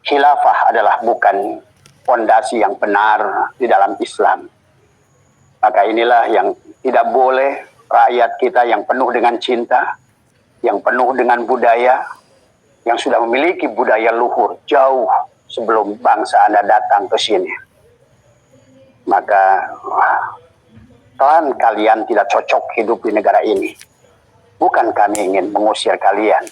khilafah adalah bukan fondasi yang benar di dalam Islam. Maka inilah yang tidak boleh rakyat kita yang penuh dengan cinta, yang penuh dengan budaya, yang sudah memiliki budaya luhur jauh sebelum bangsa Anda datang ke sini. Maka klan kalian tidak cocok hidup di negara ini. Bukan kami ingin mengusir kalian,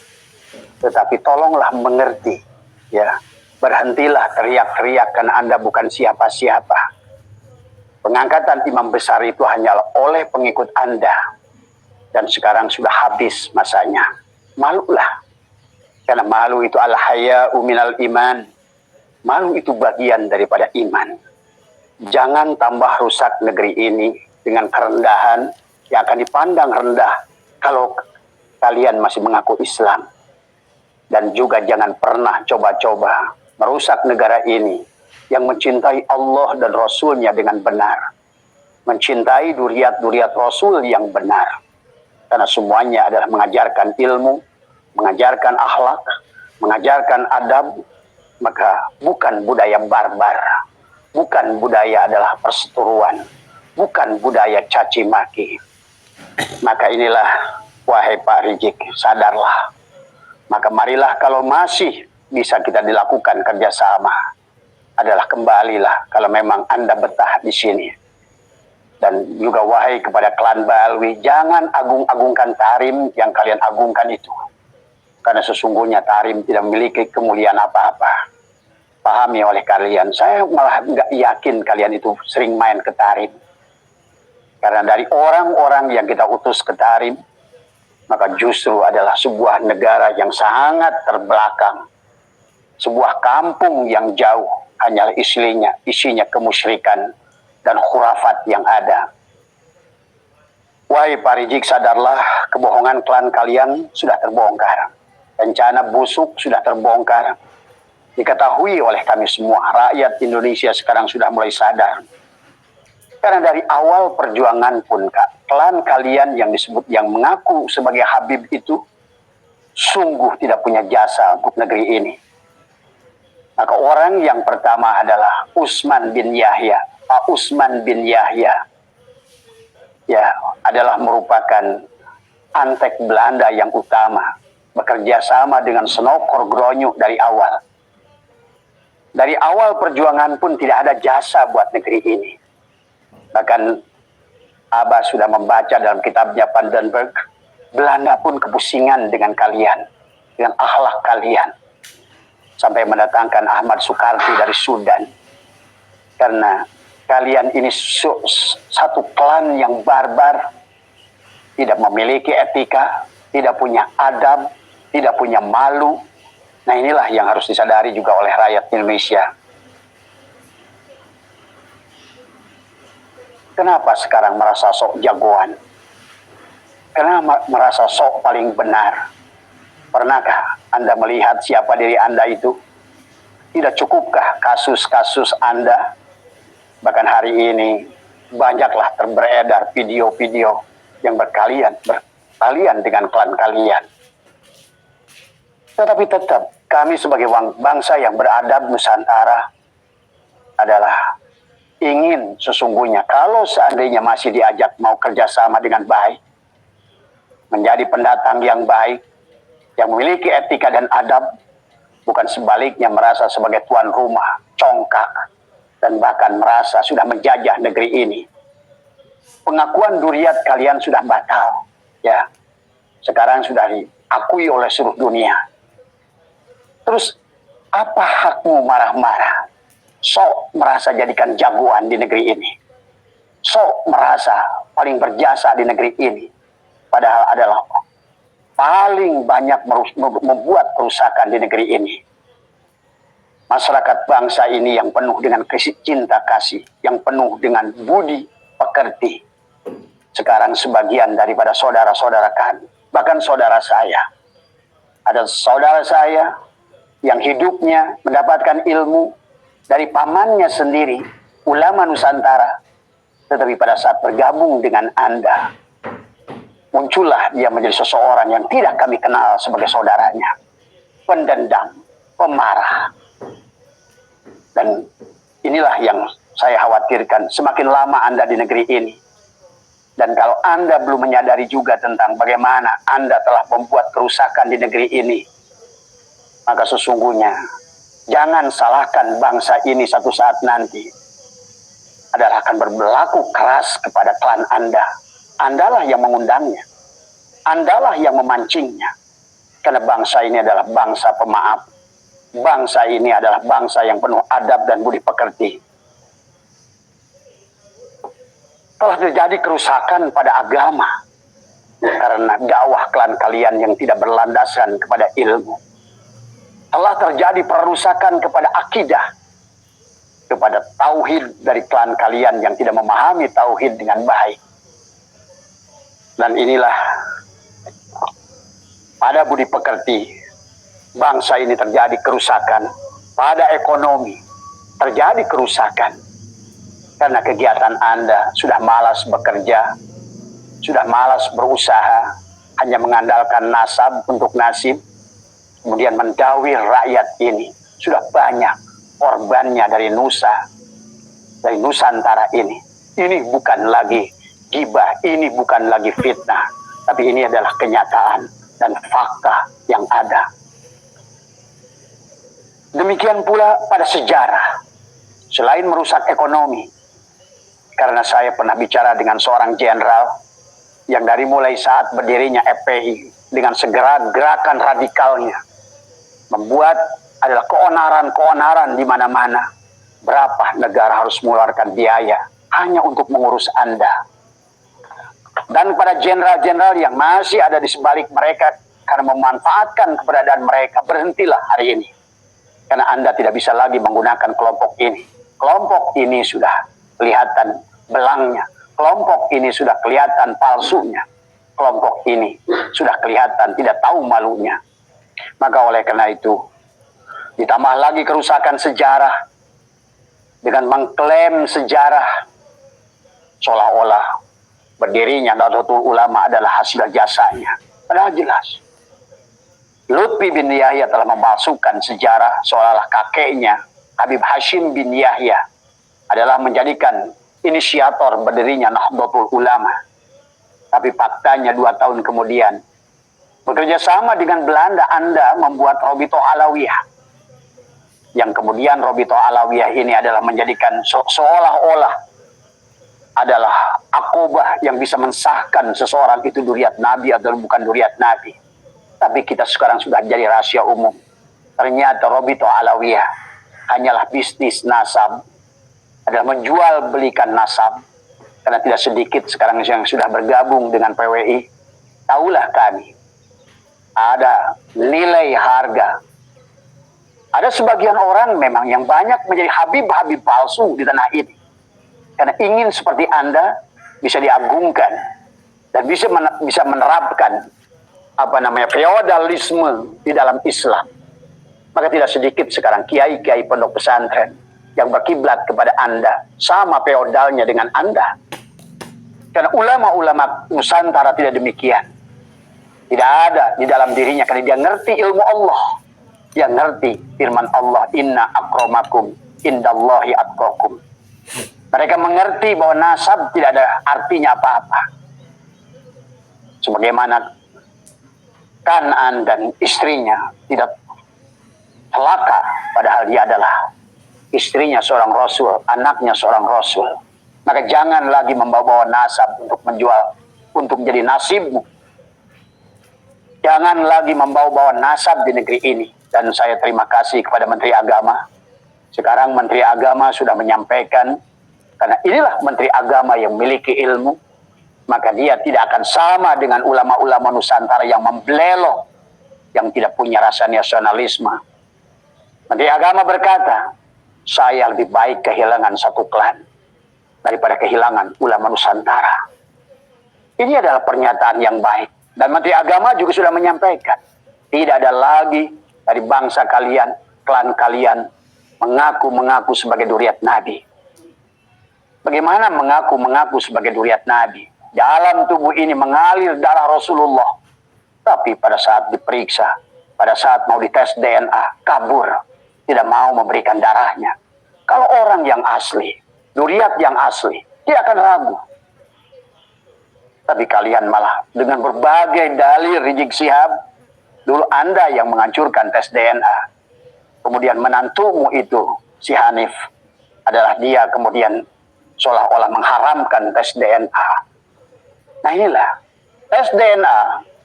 tetapi tolonglah mengerti, ya. Berhentilah teriak-teriak karena Anda bukan siapa-siapa. Pengangkatan imam besar itu hanyalah oleh pengikut Anda. Dan sekarang sudah habis masanya. Malulah. Karena malu itu al-haya'u minal iman. Malu itu bagian daripada iman. Jangan tambah rusak negeri ini dengan kerendahan yang akan dipandang rendah kalau kalian masih mengaku Islam. Dan juga jangan pernah coba-coba merusak negara ini yang mencintai Allah dan Rasulnya dengan benar. Mencintai duriat-duriat Rasul yang benar. Karena semuanya adalah mengajarkan ilmu, mengajarkan akhlak, mengajarkan adab. Maka bukan budaya barbar. Bukan budaya adalah perseteruan. Bukan budaya caci maki. Maka inilah, wahai Pak Rizik, sadarlah. Maka marilah kalau masih bisa kita dilakukan kerjasama, adalah kembalilah kalau memang Anda betah di sini. Dan juga wahai kepada klan Balwi, jangan agung-agungkan Tarim yang kalian agungkan itu. Karena sesungguhnya Tarim tidak memiliki kemuliaan apa-apa. Pahami oleh kalian, saya malah nggak yakin kalian itu sering main ke Tarim. Karena dari orang-orang yang kita utus ke Tarim, maka justru adalah sebuah negara yang sangat terbelakang. Sebuah kampung yang jauh, hanyalah isinya kemusyrikan dan khurafat yang ada. Wahai Pak Rizik, sadarlah, kebohongan klan kalian sudah terbongkar. Rencana busuk sudah terbongkar. Diketahui oleh kami semua, rakyat Indonesia sekarang sudah mulai sadar. Karena dari awal perjuangan pun, Kak, klan kalian yang disebut, yang mengaku sebagai Habib itu, sungguh tidak punya jasa untuk negeri ini. Maka orang yang pertama adalah Usman bin Yahya. Pak Usman bin Yahya, ya, adalah merupakan antek Belanda yang utama. Bekerja sama dengan Senokor Gronyo dari awal. Dari awal perjuangan pun tidak ada jasa buat negeri ini. Bahkan Abah sudah membaca dalam kitabnya Vandenberg, Belanda pun kepusingan dengan kalian, dengan akhlak kalian. Sampai mendatangkan Ahmad Sukarti dari Sudan. Karena kalian ini satu klan yang barbar, tidak memiliki etika, tidak punya adab, tidak punya malu. Nah, inilah yang harus disadari juga oleh rakyat Indonesia. Kenapa sekarang merasa sok jagoan? Kenapa merasa sok paling benar? Pernahkah Anda melihat siapa diri Anda itu? Tidak cukupkah kasus-kasus Anda? Bahkan hari ini banyaklah beredar video-video yang berkalian dengan klan kalian. Tetapi tetap kami sebagai bangsa yang beradab Nusantara adalah ingin sesungguhnya kalau seandainya masih diajak mau kerjasama dengan baik, menjadi pendatang yang baik, yang memiliki etika dan adab, bukan sebaliknya merasa sebagai tuan rumah, congkak, dan bahkan merasa sudah menjajah negeri ini. Pengakuan duriat kalian sudah batal, ya. Sekarang sudah diakui oleh seluruh dunia. Terus apa hakmu marah-marah? Sok merasa jadikan jagoan di negeri ini. Sok merasa paling berjasa di negeri ini. Padahal adalah paling banyak membuat kerusakan di negeri ini. Masyarakat bangsa ini yang penuh dengan cinta kasih, yang penuh dengan budi pekerti. Sekarang sebagian daripada saudara-saudara kami, bahkan saudara saya. Ada saudara saya yang hidupnya mendapatkan ilmu dari pamannya sendiri, ulama Nusantara. Tetapi pada saat bergabung dengan Anda, muncullah dia menjadi seseorang yang tidak kami kenal sebagai saudaranya. Pendendam, pemarah, Dan inilah yang saya khawatirkan, semakin lama Anda di negeri ini. Dan kalau Anda belum menyadari juga tentang bagaimana Anda telah membuat kerusakan di negeri ini, maka sesungguhnya jangan salahkan bangsa ini satu saat nanti adalah akan berlaku keras kepada klan Anda. Andalah yang mengundangnya. Andalah yang memancingnya. Karena bangsa ini adalah bangsa pemaaf. Bangsa ini adalah bangsa yang penuh adab dan budi pekerti. Telah terjadi kerusakan pada agama karena dakwah klan kalian yang tidak berlandaskan kepada ilmu. Telah terjadi perusakan kepada akidah, kepada tauhid dari klan kalian yang tidak memahami tauhid dengan baik. Dan inilah pada budi pekerti bangsa ini terjadi kerusakan. Pada ekonomi terjadi kerusakan karena kegiatan Anda sudah malas bekerja, sudah malas berusaha, hanya mengandalkan nasab untuk nasib, kemudian mendawir rakyat ini. Sudah banyak korbannya dari Nusa, dari Nusantara ini. Ini bukan lagi gibah, ini bukan lagi fitnah, tapi ini adalah kenyataan dan fakta yang ada. Demikian pula pada sejarah, selain merusak ekonomi, karena saya pernah bicara dengan seorang jenderal yang dari mulai saat berdirinya FPI dengan segera gerakan radikalnya membuat adalah keonaran-keonaran di mana-mana. Berapa negara harus mengeluarkan biaya hanya untuk mengurus Anda. Dan pada jenderal-jenderal yang masih ada di sebalik mereka karena memanfaatkan keberadaan mereka, berhentilah hari ini. Karena Anda tidak bisa lagi menggunakan kelompok ini. Kelompok ini sudah kelihatan belangnya. Kelompok ini sudah kelihatan palsunya. Kelompok ini sudah kelihatan tidak tahu malunya. Maka oleh karena itu, ditambah lagi kerusakan sejarah dengan mengklaim sejarah seolah-olah berdirinya Nahdlatul Ulama adalah hasil jasanya. Padahal jelas Lutfi bin Yahya telah memalsukan sejarah seolah-olah kakeknya Habib Hashim bin Yahya adalah menjadikan inisiator berdirinya Nahdlatul Ulama. Tapi faktanya 2 tahun kemudian, bekerja sama dengan Belanda, Anda membuat Robito Alawiyah. Yang kemudian Robito Alawiyah ini adalah menjadikan seolah-olah adalah akobah yang bisa mensahkan seseorang itu duriat Nabi atau bukan duriat Nabi. Tapi kita sekarang sudah jadi rahasia umum. Ternyata Robito Alawiyah hanyalah bisnis nasab, adalah menjual belikan nasab. Karena tidak sedikit sekarang yang sudah bergabung dengan PWI. Taulah kami, ada nilai harga. Ada sebagian orang memang yang banyak menjadi habib-habib palsu di tanah ini. Karena ingin seperti Anda bisa diagungkan dan bisa menerapkan feodalisme di dalam Islam. Maka tidak sedikit sekarang kiai-kiai pondok pesantren yang berkiblat kepada Anda sama feodalnya dengan Anda. Karena ulama-ulama Nusantara tidak demikian. Tidak ada di dalam dirinya karena dia ngerti ilmu Allah. Dia ngerti firman Allah, inna akramakum indallahi atqakum. Mereka mengerti bahwa nasab tidak ada artinya apa-apa. Sebagaimana Kan'an dan istrinya tidak celaka, padahal dia adalah istrinya seorang Rasul, anaknya seorang Rasul. Maka jangan lagi membawa nasab untuk menjual, untuk menjadi nasibmu. Jangan lagi membawa nasab di negeri ini. Dan saya terima kasih kepada Menteri Agama. Sekarang Menteri Agama sudah menyampaikan, karena inilah Menteri Agama yang memiliki ilmu, maka dia tidak akan sama dengan ulama-ulama Nusantara yang membelelok, yang tidak punya rasa nasionalisme. Menteri Agama berkata, saya lebih baik kehilangan satu klan daripada kehilangan ulama Nusantara. Ini adalah pernyataan yang baik. Dan Menteri Agama juga sudah menyampaikan, tidak ada lagi dari bangsa kalian, klan kalian, mengaku sebagai duriat Nabi. Bagaimana mengaku sebagai duriat Nabi? Dalam tubuh ini mengalir darah Rasulullah. Tapi pada saat diperiksa, pada saat mau dites DNA, kabur. Tidak mau memberikan darahnya. Kalau orang yang asli, zuriat yang asli, dia akan ragu. Tapi kalian malah dengan berbagai dalil Rizik Syihab, dulu Anda yang menghancurkan tes DNA. Kemudian menantumu itu, si Hanif, adalah dia kemudian seolah-olah mengharamkan tes DNA. Nah inilah, tes DNA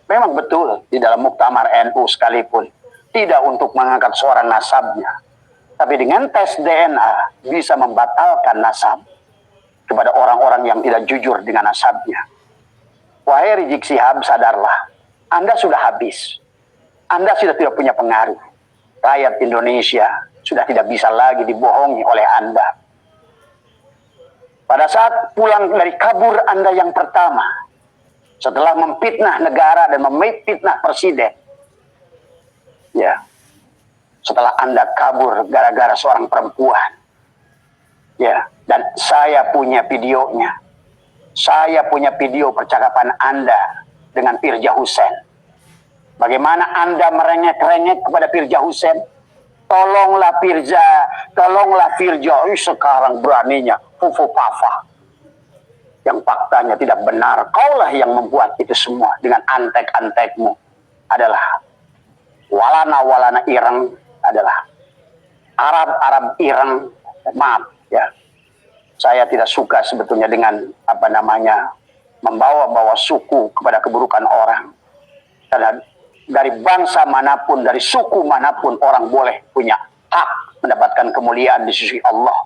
memang betul di dalam Muktamar NU sekalipun tidak untuk mengangkat seorang nasabnya. Tapi dengan tes DNA bisa membatalkan nasab kepada orang-orang yang tidak jujur dengan nasabnya. Wahai Rizik Syihab, sadarlah, Anda sudah habis. Anda sudah tidak punya pengaruh. Rakyat Indonesia sudah tidak bisa lagi dibohongi oleh Anda. Pada saat pulang dari kabur Anda yang pertama, setelah memfitnah negara dan memfitnah presiden, ya, setelah Anda kabur gara-gara seorang perempuan, ya, dan saya punya videonya. Saya punya video percakapan Anda dengan Firja Husein. Bagaimana Anda merengek-rengek kepada Firja Husein? Tolonglah Firja, tolonglah Firja. Sekarang beraninya fufu papa. Yang faktanya tidak benar. Kaulah yang membuat itu semua dengan antek-antekmu. Adalah walana-walana ireng, adalah Arab-Arab ireng. Maaf ya. Saya tidak suka sebetulnya dengan membawa-bawa suku kepada keburukan orang. Karena dari bangsa manapun, dari suku manapun, orang boleh punya hak mendapatkan kemuliaan di sisi Allah.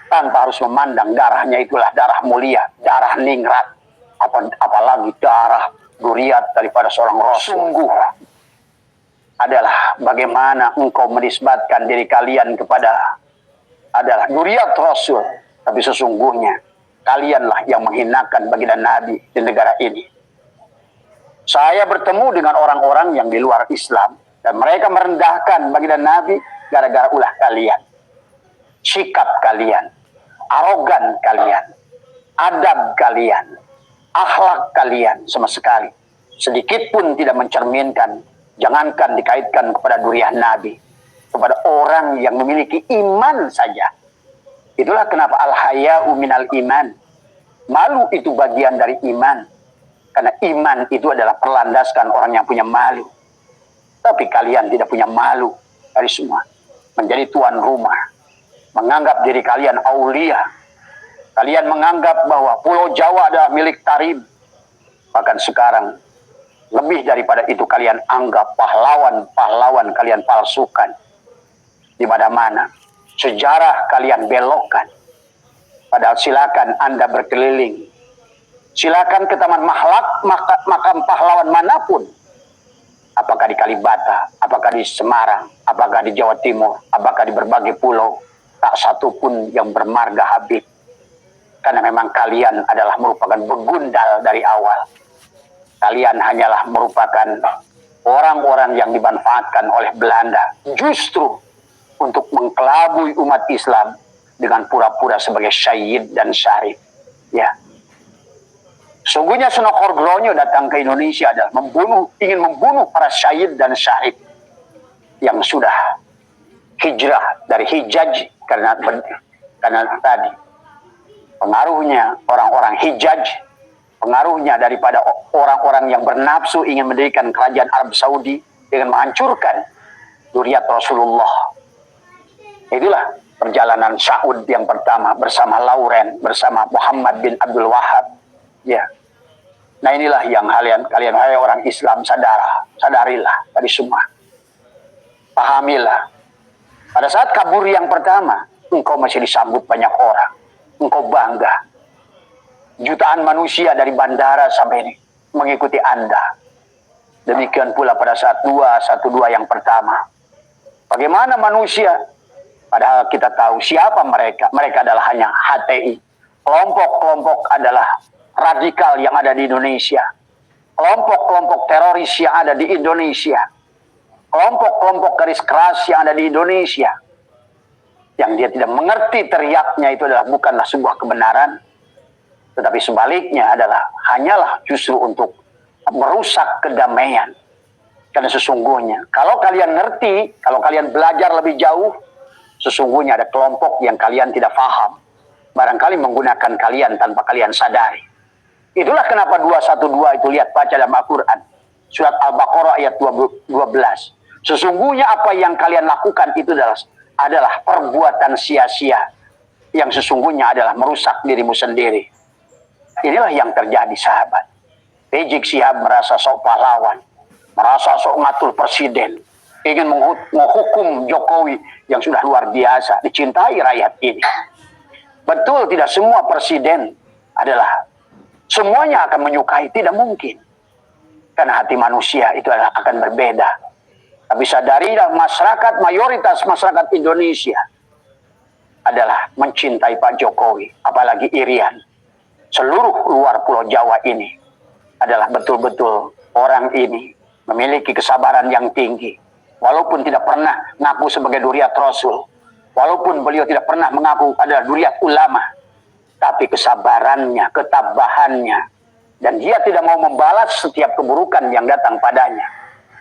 Tanpa harus memandang darahnya itulah darah mulia, darah ningrat. Apalagi darah zuriat daripada seorang rasul. Sungguh adalah bagaimana engkau menisbatkan diri kalian kepada adalah zuriat rasul. Tapi sesungguhnya kalianlah yang menghinakan baginda Nabi di negara ini. Saya bertemu dengan orang-orang yang di luar Islam dan mereka merendahkan baginda Nabi gara-gara ulah kalian. Sikap kalian, arogan kalian, adab kalian, akhlak kalian sama sekali sedikit pun tidak mencerminkan, jangankan dikaitkan kepada durian Nabi, kepada orang yang memiliki iman saja. Itulah kenapa al-haya'u minal iman. Malu itu bagian dari iman. Karena iman itu adalah perlandaskan orang yang punya malu. Tapi kalian tidak punya malu dari semua. Menjadi tuan rumah. Menganggap diri kalian aulia. Kalian menganggap bahwa Pulau Jawa adalah milik Tarim. Bahkan sekarang, lebih daripada itu kalian anggap pahlawan-pahlawan kalian palsukan. Di mana-mana. Sejarah kalian belokkan. Padahal silakan Anda berkeliling. Silakan ke taman makam pahlawan manapun. Apakah di Kalibata, apakah di Semarang, apakah di Jawa Timur, apakah di berbagai pulau. Tak satu pun yang bermarga habib. Karena memang kalian adalah merupakan begundal dari awal. Kalian hanyalah merupakan orang-orang yang dimanfaatkan oleh Belanda. Justru untuk mengkelabui umat Islam dengan pura-pura sebagai syahid dan syarif. Ya. Sungguhnya Sunokor Gronyo datang ke Indonesia adalah ingin membunuh para syahid dan syahid yang sudah hijrah dari Hijaz karena tadi pengaruhnya orang-orang Hijaz, pengaruhnya daripada orang-orang yang bernafsu ingin mendirikan kerajaan Arab Saudi dengan menghancurkan zuriat Rasulullah. Itulah perjalanan Saud yang pertama bersama Lauren, bersama Muhammad bin Abdul Wahab. Ya. Nah inilah yang kalian hai orang Islam sadarilah tadi semua. Pahamilah. Pada saat kabur yang pertama, engkau masih disambut banyak orang. Engkau bangga. Jutaan manusia dari bandara sampai ini mengikuti Anda. Demikian pula pada saat 212 yang pertama. Bagaimana manusia? Padahal kita tahu siapa mereka. Mereka adalah hanya HTI. Kelompok-kelompok adalah radikal yang ada di Indonesia. Kelompok-kelompok teroris yang ada di Indonesia. Kelompok-kelompok garis keras yang ada di Indonesia. Yang dia tidak mengerti teriaknya itu adalah bukanlah sebuah kebenaran. Tetapi sebaliknya adalah hanyalah justru untuk merusak kedamaian. Karena sesungguhnya kalau kalian ngerti, kalau kalian belajar lebih jauh, Sesungguhnya ada kelompok yang kalian tidak paham. Barangkali menggunakan kalian tanpa kalian sadari. Itulah kenapa 212 itu lihat baca dalam Al-Quran. Surat Al-Baqarah ayat 12. Sesungguhnya apa yang kalian lakukan itu adalah perbuatan sia-sia. Yang sesungguhnya adalah merusak dirimu sendiri. Inilah yang terjadi sahabat. Rizik Syihab merasa sok pahlawan. Merasa sok ngatur presiden. Ingin menghukum Jokowi yang sudah luar biasa. Dicintai rakyat ini. Betul tidak semua presiden adalah semuanya akan menyukai. Tidak mungkin. Karena hati manusia itu akan berbeda. Tapi sadarilah masyarakat, mayoritas masyarakat Indonesia adalah mencintai Pak Jokowi. Apalagi Irian. Seluruh luar Pulau Jawa ini adalah betul-betul orang ini memiliki kesabaran yang tinggi. Walaupun tidak pernah ngaku sebagai duriat Rasul. Walaupun beliau tidak pernah mengaku adalah duriat ulama. Tapi kesabarannya, ketabahannya. Dan dia tidak mau membalas setiap keburukan yang datang padanya.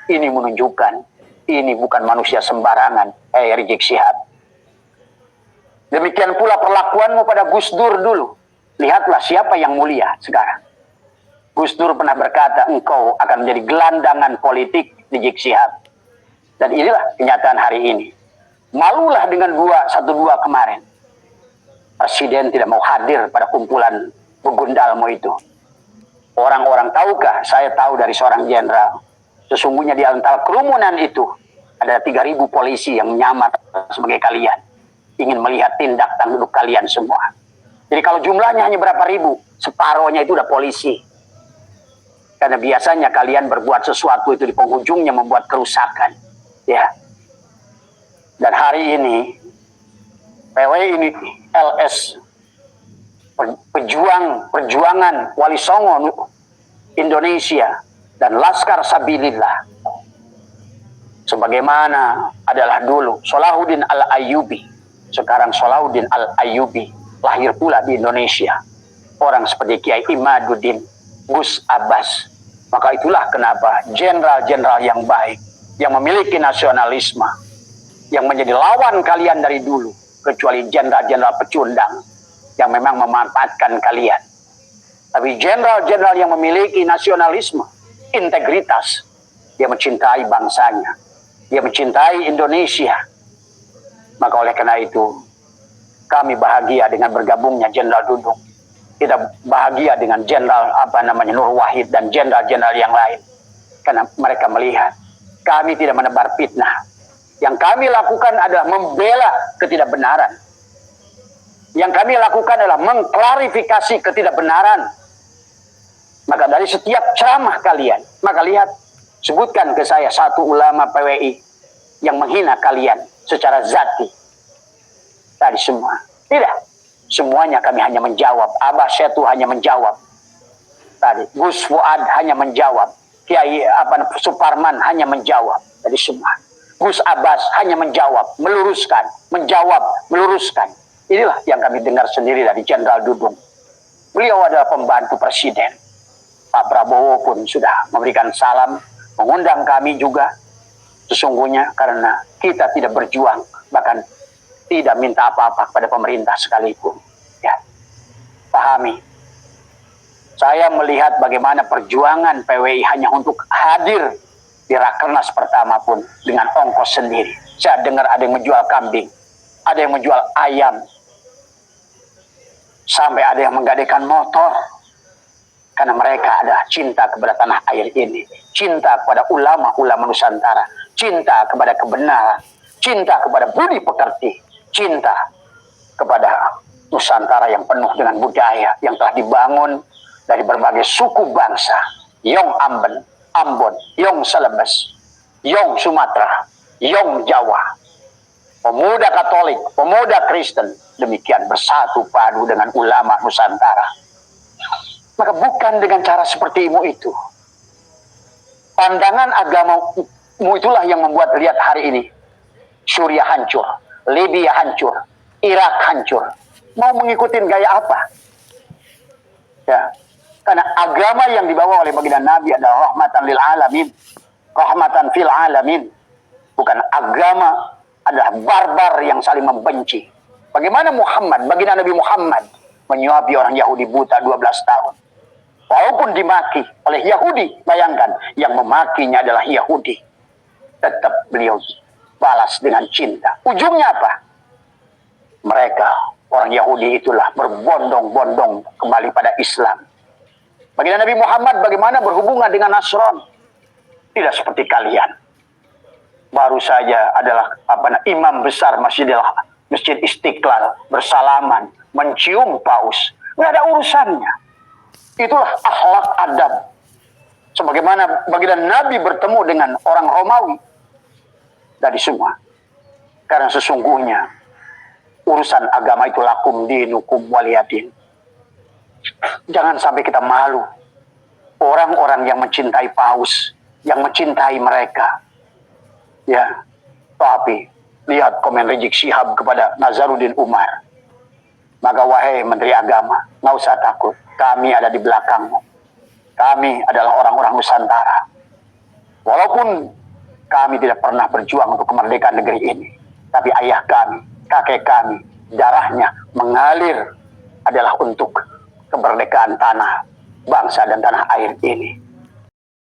Ini menunjukkan, ini bukan manusia sembarangan. Rizik Syihab. Demikian pula perlakuanmu pada Gus Dur dulu. Lihatlah siapa yang mulia sekarang. Gus Dur pernah berkata, engkau akan menjadi gelandangan politik Rizik Syihab. Dan inilah kenyataan hari ini. Malulah dengan 212 kemarin. Presiden tidak mau hadir pada kumpulan begundalmu itu. Orang-orang tahukah? Saya tahu dari seorang jenderal. Sesungguhnya di antara kerumunan itu ada 3.000 polisi yang menyamar sebagai kalian. Ingin melihat tindak tanduk kalian semua. Jadi kalau jumlahnya hanya berapa ribu, separohnya itu udah polisi. Karena biasanya kalian berbuat sesuatu itu di penghujungnya membuat kerusakan. Ya. Dan hari ini PWI ini LS perjuangan Wali Songo Indonesia dan Laskar Sabilillah sebagaimana adalah dulu Salahuddin Al-Ayyubi, sekarang Salahuddin Al-Ayyubi lahir pula di Indonesia. Orang seperti Kiai Imaduddin, Gus Abbas. Maka itulah kenapa jenderal-jenderal yang baik, yang memiliki nasionalisme, yang menjadi lawan kalian dari dulu, kecuali jenderal-jenderal pecundang yang memang memanfaatkan kalian. Tapi jenderal-jenderal yang memiliki nasionalisme, integritas, dia mencintai bangsanya, dia mencintai Indonesia. Maka oleh karena itu, kami bahagia dengan bergabungnya Jenderal Dudung. Kita bahagia dengan Jenderal Nur Wahid dan jenderal-jenderal yang lain. Karena mereka melihat kami tidak menebar fitnah. Yang kami lakukan adalah membela ketidakbenaran. Yang kami lakukan adalah mengklarifikasi ketidakbenaran. Maka dari setiap ceramah kalian, maka lihat, sebutkan ke saya satu ulama PWI yang menghina kalian secara zati. Tadi semua. Tidak. Semuanya kami hanya menjawab. Abah Setu hanya menjawab. Tadi Gus Fuad hanya menjawab. Kiai Suparman hanya menjawab. Tadi semua. Gus Abbas hanya menjawab, meluruskan, menjawab, meluruskan. Inilah yang kami dengar sendiri dari Jenderal Dudung. Beliau adalah pembantu presiden. Pak Prabowo pun sudah memberikan salam, mengundang kami juga. Sesungguhnya karena kita tidak berjuang, bahkan tidak minta apa-apa kepada pemerintah sekalipun. Ya, pahami. Saya melihat bagaimana perjuangan PWI hanya untuk hadir di Rakernas pertama pun dengan ongkos sendiri. Saya dengar ada yang menjual kambing, ada yang menjual ayam, sampai ada yang menggadaikan motor. Karena mereka ada cinta kepada tanah air ini, cinta kepada ulama-ulama Nusantara, cinta kepada kebenaran, cinta kepada budi pekerti, cinta kepada Nusantara yang penuh dengan budaya yang telah dibangun dari berbagai suku bangsa. Yong Ambon, Yong Celebes, Yong Sumatera, Yong Jawa, pemuda Katolik, pemuda Kristen, demikian bersatu padu dengan ulama Nusantara. Maka bukan dengan cara sepertimu itu. Pandangan agamamu itulah yang membuat lihat hari ini Suriah hancur, Libya hancur, Irak hancur. Mau mengikuti gaya apa? Ya, karena agama yang dibawa oleh baginda Nabi adalah rahmatan lil alamin, rahmatan fil alamin, bukan agama adalah barbar yang saling membenci. Bagaimana baginda Nabi Muhammad menyuapi orang Yahudi buta 12 tahun. Walaupun dimaki oleh Yahudi, bayangkan yang memakinya adalah Yahudi. Tetap beliau balas dengan cinta. Ujungnya apa? Mereka, orang Yahudi itulah berbondong-bondong kembali pada Islam. Baginda Nabi Muhammad bagaimana berhubungan dengan Nasrani? Tidak seperti kalian. Baru saja adalah imam besar Masjid Istiqlal bersalaman, mencium paus. Nggak ada urusannya. Itulah akhlak adab. Sebagaimana baginda Nabi bertemu dengan orang Romawi. Dari semua. Karena sesungguhnya urusan agama itu lakum dinukum waliyadin. Jangan sampai kita malu. Orang-orang yang mencintai paus, yang mencintai mereka. Ya, tapi lihat komen Rizik Syihab kepada Nazaruddin Umar. Maka wahai Menteri Agama, nggak usah takut. Kami ada di belakangmu. Kami adalah orang-orang Nusantara. Walaupun kami tidak pernah berjuang untuk kemerdekaan negeri ini, tapi ayah kami, kakek kami, darahnya mengalir adalah untuk kemerdekaan tanah, bangsa dan tanah air ini.